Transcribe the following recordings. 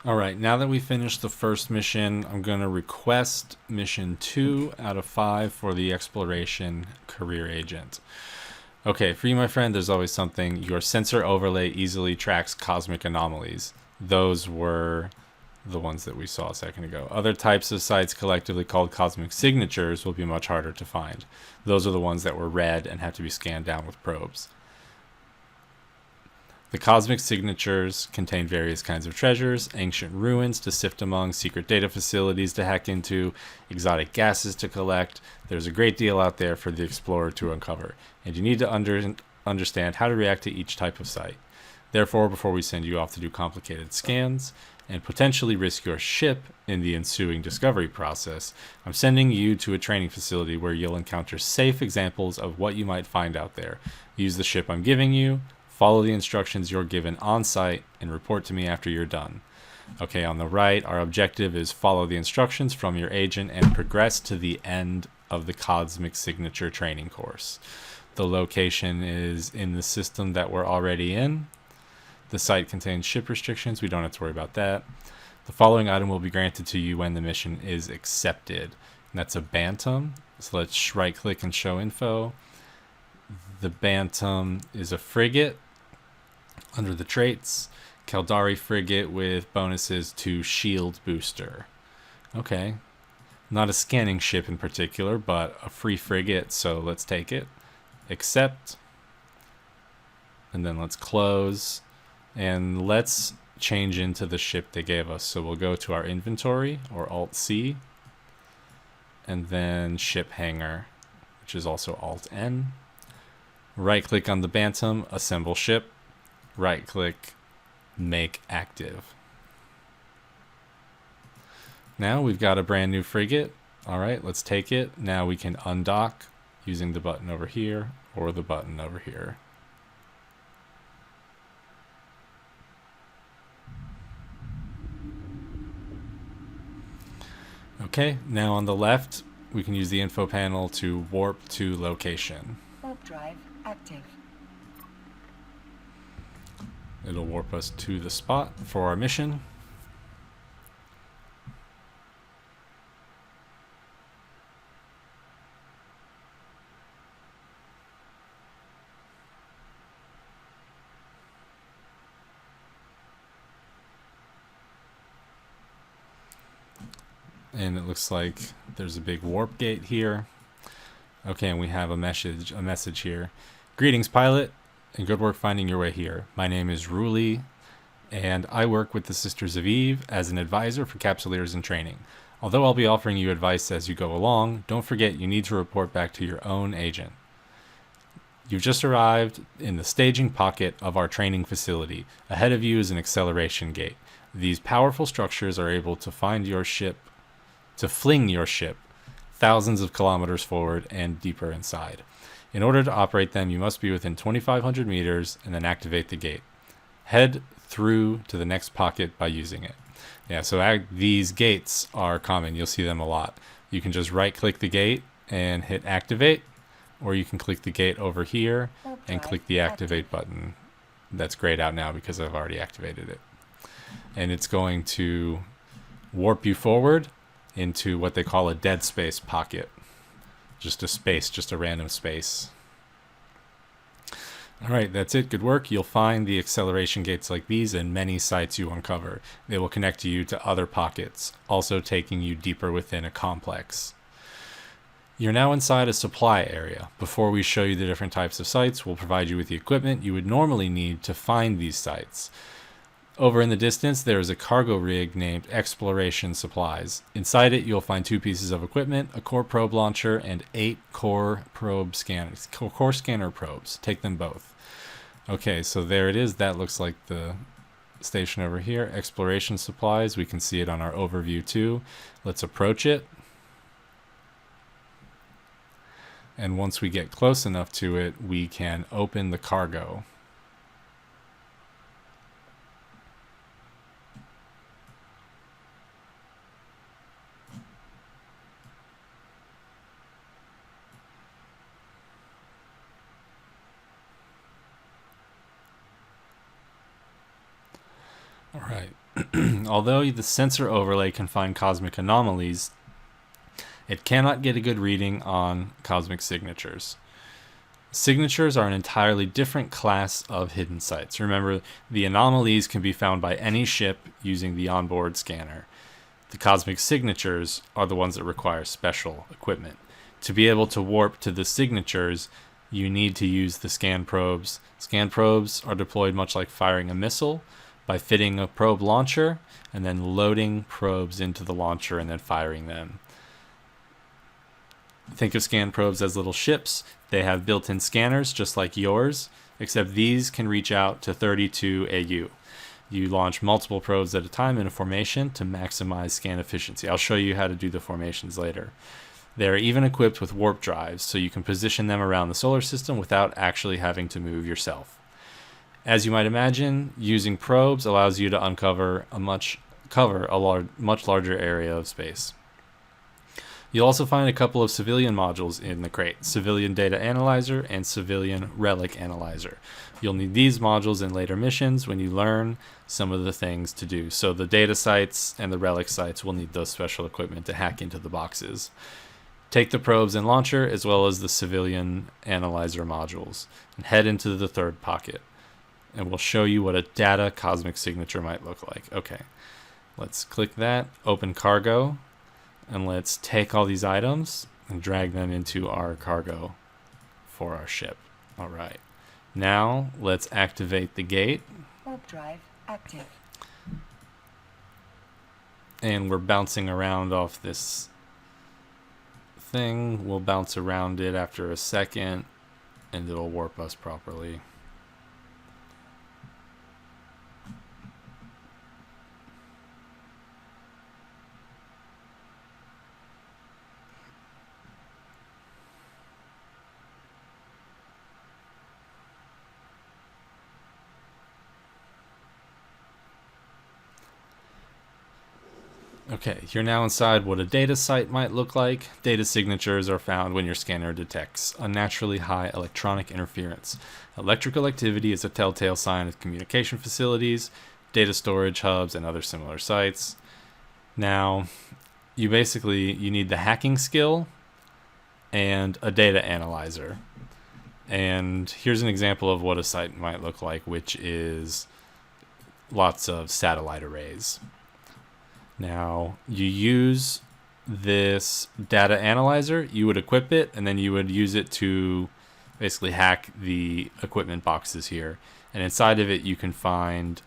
All right, now that we finished the first mission, I'm going to request mission 2 out of 5 for the exploration career agent. Okay, for you, my friend, there's always something. Your sensor overlay easily tracks cosmic anomalies. Those were the ones that we saw a second ago. Other types of sites, collectively called cosmic signatures, will be much harder to find. Those are the ones that were red and have to be scanned down with probes. The cosmic signatures contain various kinds of treasures, ancient ruins to sift among, secret data facilities to hack into, exotic gases to collect. There's a great deal out there for the explorer to uncover, and you need to understand how to react to each type of site. Therefore, before we send you off to do complicated scans and potentially risk your ship in the ensuing discovery process, I'm sending you to a training facility where you'll encounter safe examples of what you might find out there. Use the ship I'm giving you, follow the instructions you're given on site, and report to me after you're done. Okay, on the right, our objective is follow the instructions from your agent and progress to the end of the Cosmic Signature training course. The location is in the system that we're already in. The site contains ship restrictions. We don't have to worry about that. The following item will be granted to you when the mission is accepted. And that's a Bantam. So let's right click and show info. The Bantam is a frigate. Under the traits, Caldari frigate with bonuses to shield booster. Okay. Not a scanning ship in particular, but a free frigate, so let's take it. Accept. And then let's close. And let's change into the ship they gave us. So we'll go to our inventory, or Alt-C. And then ship hangar, which is also Alt-N. Right click on the Bantam, assemble ship. Right click, make active. Now we've got a brand new frigate. All right, let's take it. Now we can undock using the button over here or the button over here. Okay, now on the left, we can use the info panel to warp to location. Warp drive active. It'll warp us to the spot for our mission. And it looks like there's a big warp gate here. Okay, and we have a message here. Greetings, pilot, and good work finding your way here. My name is Ruli, and I work with the Sisters of Eve as an advisor for capsuleers in training. Although I'll be offering you advice as you go along, don't forget you need to report back to your own agent. You've just arrived in the staging pocket of our training facility. Ahead of you is an acceleration gate. These powerful structures are able to fling your ship thousands of kilometers forward and deeper inside. In order to operate them, you must be within 2,500 meters and then activate the gate. Head through to the next pocket by using it. Yeah, so these gates are common. You'll see them a lot. You can just right-click the gate and hit activate, or you can click the gate over here and click the activate button. That's grayed out now because I've already activated it. And it's going to warp you forward into what they call a dead space pocket. Just a random space. All right, that's it. Good work. You'll find the acceleration gates like these in many sites you uncover. They will connect you to other pockets, also taking you deeper within a complex. You're now inside a supply area. Before we show you the different types of sites, we'll provide you with the equipment you would normally need to find these sites. Over in the distance, there is a cargo rig named Exploration Supplies. Inside it, you'll find 2 pieces of equipment, a core probe launcher, and 8 core scanner probes. Take them both. Okay, so there it is. That looks like the station over here. Exploration Supplies. We can see it on our overview too. Let's approach it. And once we get close enough to it, we can open the cargo. All right. Although the sensor overlay can find cosmic anomalies, it cannot get a good reading on cosmic signatures. Signatures are an entirely different class of hidden sites. Remember, the anomalies can be found by any ship using the onboard scanner. The cosmic signatures are the ones that require special equipment. To be able to warp to the signatures, you need to use the scan probes. Scan probes are deployed much like firing a missile by fitting a probe launcher and then loading probes into the launcher and then firing them. Think of scan probes as little ships. They have built-in scanners just like yours, except these can reach out to 32 AU. You launch multiple probes at a time in a formation to maximize scan efficiency. I'll show you how to do the formations later. They're even equipped with warp drives, so you can position them around the solar system without actually having to move yourself. As you might imagine, using probes allows you to uncover a much larger area of space. You'll also find a couple of civilian modules in the crate, Civilian Data Analyzer and Civilian Relic Analyzer. You'll need these modules in later missions when you learn some of the things to do. So the data sites and the relic sites will need those special equipment to hack into the boxes. Take the probes and launcher as well as the Civilian Analyzer modules and head into the third pocket. And we'll show you what a data cosmic signature might look like. Okay, let's click that, open cargo, and let's take all these items and drag them into our cargo for our ship. All right, now let's activate the gate. Warp drive active. And we're bouncing around off this thing. We'll bounce around it after a second and it'll warp us properly. Okay, you're now inside what a data site might look like. Data signatures are found when your scanner detects unnaturally high electronic interference. Electrical activity is a telltale sign of communication facilities, data storage hubs, and other similar sites. Now, you need the hacking skill and a data analyzer. And here's an example of what a site might look like, which is lots of satellite arrays. Now, you use this data analyzer, you would equip it, and then you would use it to basically hack the equipment boxes here. And inside of it, you can find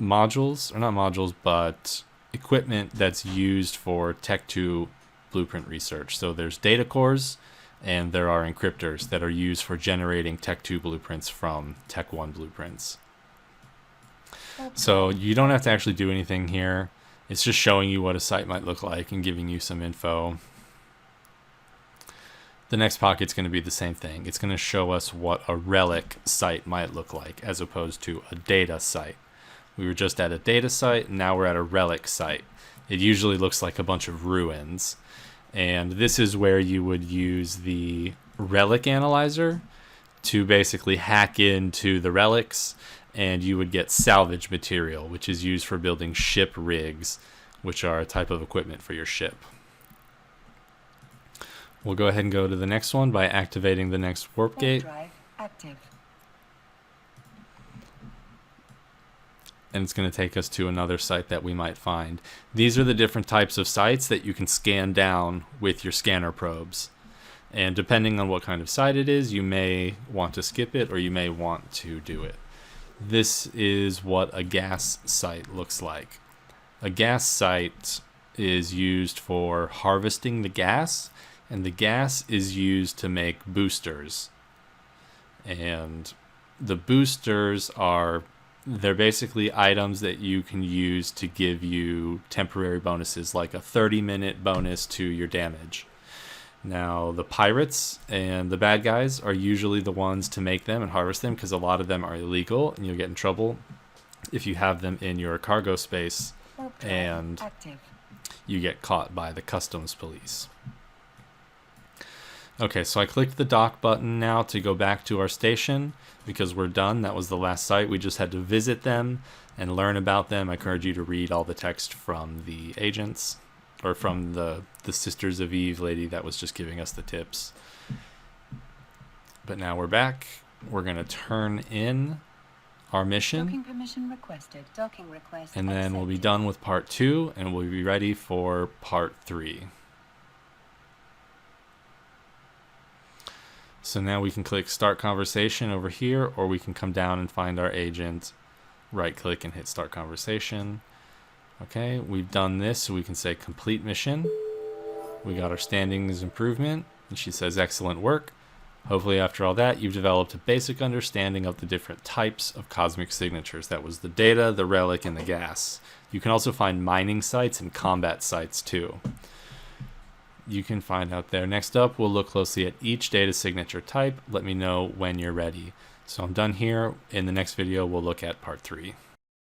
modules, or not modules, but equipment that's used for Tech 2 blueprint research. So there's data cores, and there are encryptors that are used for generating Tech 2 blueprints from Tech 1 blueprints. So you don't have to actually do anything here. It's just showing you what a site might look like and giving you some info. The next pocket's going to be the same thing. It's going to show us what a relic site might look like as opposed to a data site. We were just at a data site, and now we're at a relic site. It usually looks like a bunch of ruins. And this is where you would use the relic analyzer to basically hack into the relics, and you would get salvage material, which is used for building ship rigs, which are a type of equipment for your ship. We'll go ahead and go to the next one by activating the next warp gate. Drive active. And it's going to take us to another site that we might find. These are the different types of sites that you can scan down with your scanner probes. And depending on what kind of site it is, you may want to skip it or you may want to do it. This is what a gas site looks like. A gas site is used for harvesting the gas, and the gas is used to make boosters. And the boosters they're basically items that you can use to give you temporary bonuses, like a 30-minute bonus to your damage. Now, the pirates and the bad guys are usually the ones to make them and harvest them, because a lot of them are illegal, and you'll get in trouble if you have them in your cargo space and you get caught by the customs police. Okay, so I clicked the dock button now to go back to our station because we're done. That was the last site. We just had to visit them and learn about them. I encourage you to read all the text from the agents or from the Sisters of Eve lady that was just giving us the tips. But now we're back. We're going to turn in our mission. Docking permission requested. Docking request And then we'll be accepted. done with part 2 and we'll be ready for part 3. So now we can click start conversation over here, or we can come down and find our agent, right click and hit start conversation. Okay, we've done this, so we can say complete mission. We got our standings improvement, and she says excellent work. Hopefully after all that, you've developed a basic understanding of the different types of cosmic signatures. That was the data, the relic, and the gas. You can also find mining sites and combat sites too. You can find out there. Next up, we'll look closely at each data signature type. Let me know when you're ready. So I'm done here. In the next video, we'll look at part 3.